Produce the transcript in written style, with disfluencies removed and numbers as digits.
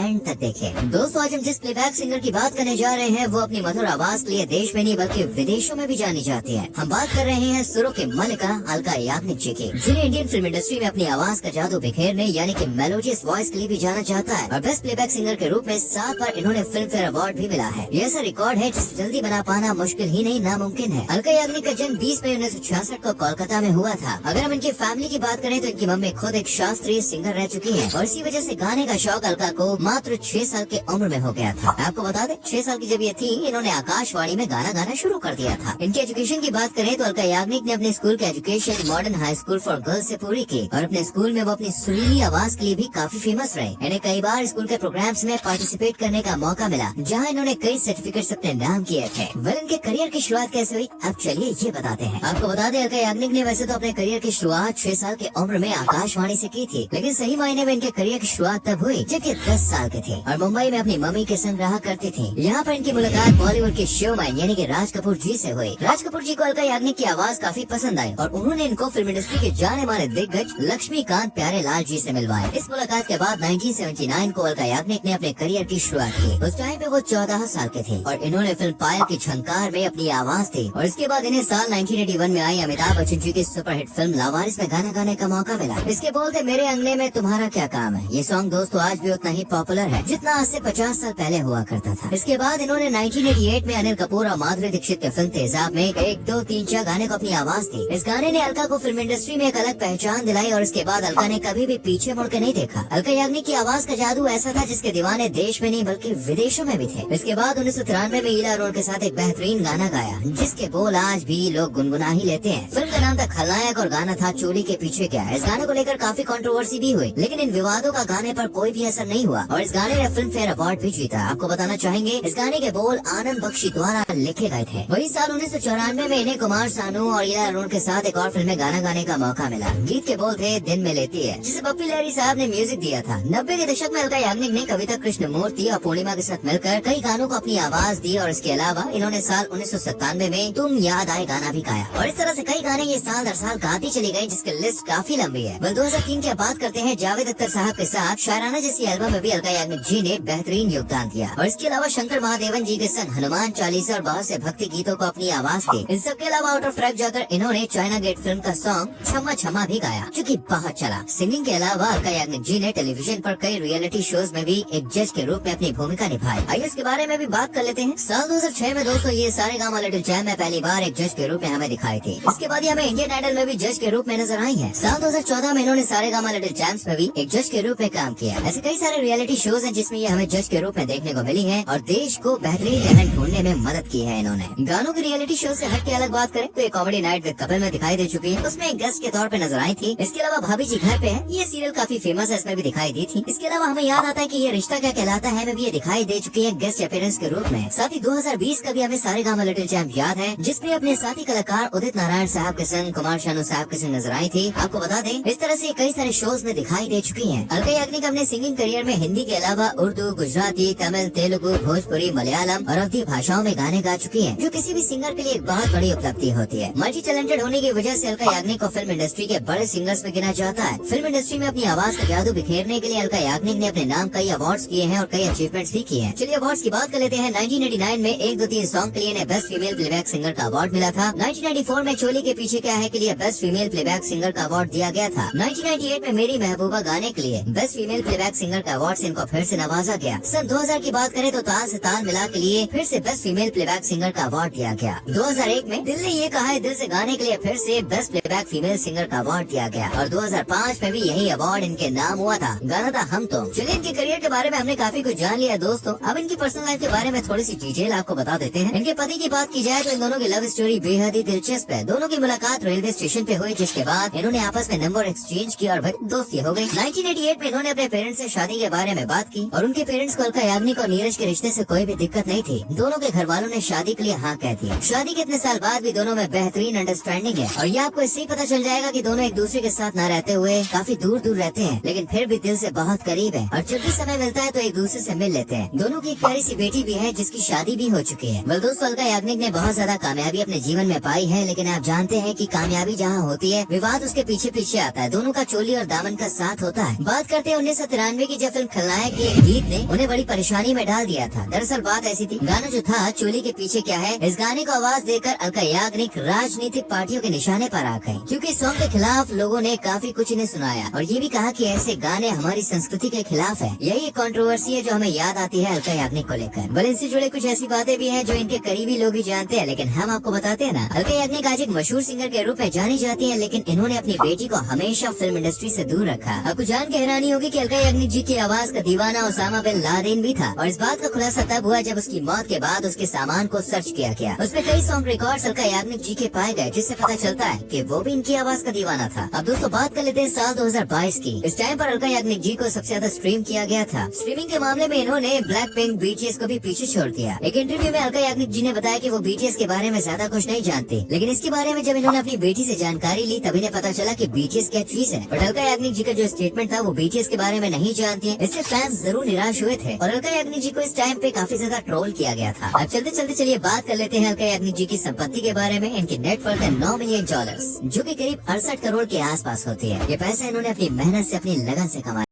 And तक देखें। दोस्तों आज हम जिस प्लेबैक सिंगर की बात करने जा रहे हैं वो अपनी मधुर आवाज के लिए देश में नहीं बल्कि विदेशों में भी जानी जाती है। हम बात कर रहे हैं सुरों के मलिका अलका याग्निक जी की, जिन्हें इंडियन फिल्म इंडस्ट्री में अपनी आवाज का जादू बिखेरने यानी कि मेलोडियस वॉइस के लिए भी जाना जाता है और बेस्ट प्लेबैक सिंगर के रूप में 7 बार इन्होंने फिल्म फेयर अवार्ड भी मिला है। ये ऐसा रिकॉर्ड है जिसे जल्दी बना पाना मुश्किल ही नहीं नामुमकिन है। अलका याग्निक का जन्म 20 मई 1966 को कोलकाता में हुआ था। अगर हम इनकी फैमिली की बात करें तो इनकी मम्मी खुद एक शास्त्रीय सिंगर रह चुकी है और इसी वजह से गाने का शौक अलका को मात्र 6 साल की उम्र में हो गया था। आपको बता दें 6 साल की जब ये थी इन्होंने आकाशवाणी में गाना गाना शुरू कर दिया था। इनकी एजुकेशन की बात करें तो अलका याग्निक ने अपने स्कूल की education modern high school for girls से पूरी की और अपने स्कूल में वो अपनी सुरीली आवाज के लिए भी काफी फेमस रहे। इन्हें कई बार स्कूल के प्रोग्राम्स में पार्टिसिपेट करने का मौका मिला जहाँ इन्होंने कई सर्टिफिकेट्स अपने नाम किए थे। वेल इनके करियर की शुरुआत कैसे हुई अब चलिए ये बताते हैं। आपको बता दें अलका याग्निक ने वैसे तो अपने करियर की शुरुआत 6 साल की उम्र में आकाशवाणी से की थी, लेकिन सही मायने में इनके करियर की शुरुआत तब हुई जब ये 10 साल के थे और मुंबई में अपनी मम्मी के संग रहा करती थी। यहाँ पर इनकी मुलाकात बॉलीवुड के शोमैन यानी कि राज कपूर जी से हुई। राज कपूर जी को अलका याग्निक की आवाज काफी पसंद आई और उन्होंने इनको फिल्म इंडस्ट्री के जाने माने दिग्गज लक्ष्मीकांत प्यारेलाल जी से मिलवाया। इस मुलाकात के बाद 1979 को अलका याग्निक ने अपने करियर की शुरुआत की। उस टाइम पे वो 14 साल के थे और इन्होंने फिल्म पायल की झंकार में अपनी आवाज दी और इसके बाद इन्हें साल 1981 में आई अमिताभ बच्चन जी की सुपरहिट फिल्म लावारिस में गाना गाने का मौका मिला। इसके बोल थे मेरे अंगने में तुम्हारा क्या काम है। ये सॉन्ग दोस्तों आज भी उतना ही पॉपुलर है जितना आज से 50 साल पहले हुआ करता था। इसके बाद इन्होंने 1988 में अनिल कपूर और माधुरी दीक्षित के फिल्म तेजाब में 1 2 3 4 गाने को अपनी आवाज दी। इस गाने ने अलका को फिल्म इंडस्ट्री में एक अलग पहचान दिलाई और इसके बाद अलका ने कभी भी पीछे मुड़ के नहीं देखा। अलका याग्निक की आवाज का जादू ऐसा था जिसके दीवाने देश में नहीं बल्कि विदेशों में भी थे। इसके बाद 1993 में ईला अरोड़ के साथ एक बेहतरीन गाना गाया जिसके बोल आज भी लोग गुनगुना ही लेते हैं। फिल्म का नाम था खलनायक और गाना था चोली के पीछे क्या। इस गाने को लेकर काफी कंट्रोवर्सी भी हुई, लेकिन इन विवादों का गाने पर कोई भी असर नहीं हुआ और इस गाने ने फिल्म फेयर अवार्ड भी जीता। आपको बताना चाहेंगे इस गाने के बोल आनंद बख्शी द्वारा लिखे गए थे। वही साल 1994 में इन्हें कुमार सानू और ईला अरोड़ के साथ एक और फिल्म में गाना गाने का मौका मिला। गीत के बोल थे दिन में लेती है जिसे पप्पी लहरी साहब ने म्यूजिक दिया था। 90 के दशक में अलका याग्निक ने कविता कृष्णमूर्ति और पूर्णिमा के साथ मिलकर कई गानों को अपनी आवाज दी और इसके अलावा इन्होंने साल 1997 में तुम याद आए गाना भी गाया और इस तरह से कई गाने ये साल दर साल गाती चली गई जिसकी लिस्ट काफी लंबी है। 2003 की बात करते हैं जावेद अख्तर साहब के साथ शायराना जैसी एल्बम में भी अलका याग्निक जी ने बेहतरीन योगदान दिया और इसके अलावा शंकर महादेवन जी के संग हनुमान चालीसा और बहुत से भक्ति गीतों को अपनी आवाज दी। इन सबके अलावा आउट ऑफ ट्रैक जाकर इन्होंने चाइना गेट फिल्म का सॉन्ग छम्मा छम्मा भी गाया जो कि बहुत चला। सिंगिंग के अलावा अलका याग्निक जी ने टेलीविजन पर कई रियलिटी शोज में भी एक जज के रूप में अपनी भूमिका निभाई। आइए इसके बारे में भी बात कर लेते हैं। साल 2006 में दोस्तों ये सारेगामा लिटिल चैम्प में पहली बार एक जज के रूप में हमें दिखाई थी। इसके बाद ये हमें इंडियन आइडल में भी जज के रूप में नजर आई है। साल 2014 में इन्होंने सारेगामा लिटिल चैम्प्स में भी एक जज के रूप में काम किया। ऐसे कई सारे रियलिटी शोज हैं जिसमें ये हमें जज के रूप में देखने को मिली है और देश को बेहतरीन टैलेंट ढूंढने में मदद की है इन्होंने। गानों की रियलिटी शो से हट के अलग बात करें तो एक कॉमेडी नाइट विद कपिल में दिखाई दे चुकी है, उसमें एक गेस्ट के तौर पे नजर आई थी। इसके अलावा भाभी जी घर पे है, ये सीरियल काफी फेमस है, इसमें भी दिखाई दी थी। इसके अलावा हमें याद आता है कि ये रिश्ता क्या कहलाता है में भी ये दिखाई दे चुकी है गेस्ट अपीयरेंस के रूप में। साथ ही 2020 का भी हमें सारेगामा लिटिल चैम्प याद है जिसमें अपने साथी कलाकार उदित नारायण साहब के संग कुमार शानू साहब के संग नजर आई थी। आपको बता दें इस तरह से कई सारे शोज में दिखाई दे चुकी हैं। अलका याग्निक अपने सिंगिंग करियर में हिंदी के अलावा उर्दू, गुजराती, तमिल, तेलुगु, भोजपुरी, मलयालम और अवधी भाषाओं में गाने गा चुकी है जो किसी भी सिंगर के लिए एक बहुत बड़ी उपलब्धि होती है। मल्टी टैलेंटेड होने की वजह से अलका याग्निक को फिल्म इंडस्ट्री के बड़े सिंगर्स में गिना जाता है। फिल्म इंडस्ट्री में अपनी आवाज का जादू बिखेरने के लिए अलका याग्निक ने अपने नाम कई अवार्ड्स किए हैं और कई अचीवमेंट्स भी किए हैं। चलिए अवार्ड्स की बात कर लेते हैं। 1989 में 1 2 3 सॉन्ग के लिए इन्हें बेस्ट फीमेल प्लेबैक सिंगर का अवार्ड मिला था। 1994 में चोली के पीछे क्या है के लिए बेस्ट फीमेल प्लेबैक सिंगर का अवार्ड दिया गया था। 1998 में मेरी महबूबा गाने के लिए बेस्ट फीमेल प्लेबैक सिंगर का अवार्ड से इनको फिर से नवाजा गया। सन 2000 की बात करें तो ताल से ताल मिला के लिए फिर से बेस्ट फीमेल प्लेबैक सिंगर का अवार्ड दिया गया। 2001 में दिल ने ये कहा है दिल से गाने के लिए फिर से बेस्ट प्लेबैक फीमेल सिंगर का अवार्ड दिया गया और 2005 में भी यही अवार्ड इनके नाम हुआ था। गाना था हम तुम। चलिए इनके करियर के बारे में हमने काफी कुछ जान लिया दोस्तों। अब इनकी पर्सनल लाइफ के बारे में थोड़ी सी डिटेल आपको बता देते हैं। इनके पति की बात की जाए तो इन दोनों की लव स्टोरी बेहद ही दिलचस्प है। दोनों की मुलाकात रेलवे स्टेशन पे हुई जिसके बाद इन्होंने आपस में नंबर एक्सचेंज किया और दोस्ती हो गई। 1988 में इन्होंने अपने पेरेंट्स से शादी के बारे में बात की और उनके पेरेंट्स को अलका याग्निक और नीरज के रिश्ते से कोई भी दिक्कत नहीं थी। दोनों के घर वालों ने शादी के लिए हाँ कह दिया। शादी के इतने साल बाद भी दोनों में बेहतरीन अंडरस्टैंडिंग है और ये आपको इससे ही पता चल जाएगा कि दोनों एक दूसरे के साथ न रहते हुए काफी दूर दूर रहते हैं लेकिन फिर भी दिल से बहुत करीब है और जब भी समय मिलता है तो एक दूसरे से मिल लेते हैं। दोनों की एक प्यारी सी बेटी भी है जिसकी शादी भी हो चुकी है। वेल दोस्तों अलका याग्निक ने बहुत ज्यादा कामयाबी अपने जीवन में पाई है लेकिन आप जानते हैं कि कामयाबी जहाँ होती है विवाद उसके पीछे पीछे आता है। दोनों का चोली और दामन का साथ होता है। बात करते हैं 1993 की जब फिल्म खलनायक के गीत ने उन्हें बड़ी परेशानी में डाल दिया था। दरअसल बात ऐसी थी, गाना जो था चोली के पीछे क्या है, इस गाने को आवाज देकर अलका याग्निक राजनीतिक पार्टियों के निशाने पर आ गए, क्योंकि सॉन्ग के खिलाफ लोगों ने काफी कुछ इन्हें सुनाया और ये भी कहा कि ऐसे गाने हमारी संस्कृति के खिलाफ है। यही एक कंट्रोवर्सी है जो हमें याद आती है अलका याग्निक को लेकर। भले इनसे जुड़े कुछ ऐसी बातें भी हैं जो इनके करीबी लोग ही जानते हैं, लेकिन हम आपको बताते हैं ना, अलका याग्निक आज एक मशहूर सिंगर के रूप में जानी जाती है, लेकिन इन्होंने अपनी बेटी को हमेशा फिल्म इंडस्ट्री से दूर रखा। आपको जान के हैरानी होगी कि अलका याग्निक जी की आवाज का दीवाना ओसामा बिन लादेन भी था, और इस बात का खुलासा तब हुआ जब उसकी मौत के बाद उसके सामान को सर्च किया गया। उसमें कई सॉन्ग रिकॉर्ड्स अलका याग्निक जी के पाए गए, जिससे पता चलता है कि वो भी इनकी आवाज का दीवाना था। अब दोस्तों बात कर लेते हैं साल 2022 की। इस टाइम पर अलका याग्निक जी को सबसे ज्यादा स्ट्रीम किया गया था। स्ट्रीमिंग के मामले में इन्होंने ब्लैक पिंक, बीटीएस को भी पीछे छोड़ दिया। एक इंटरव्यू में अलका याग्निक जी ने बताया कि वो बीटीएस के बारे में ज्यादा कुछ नहीं जानते, लेकिन इसके बारे में जब इन्होंने अपनी बेटी से जानकारी ली तब इन्हें पता चला कि बीटीएस क्या चीज है। बट अलका याग्निक जी का जो स्टेटमेंट था वो बीटीएस के बारे में नहीं जानती है, इससे फैंस जरूर निराश हुए थे और अलका याग्निक जी को इस टाइम पे काफी ज्यादा ट्रोल किया गया था। अब चलते चलते चलिए बात कर लेते हैं अलका याग्निक जी की संपत्ति के बारे में। इनकी नेटवर्थ है $9 मिलियन, जो कि करीब 68 करोड़ के आसपास होती है। ये पैसा इन्होंने अपनी मेहनत से, अपनी लगन से कमाया।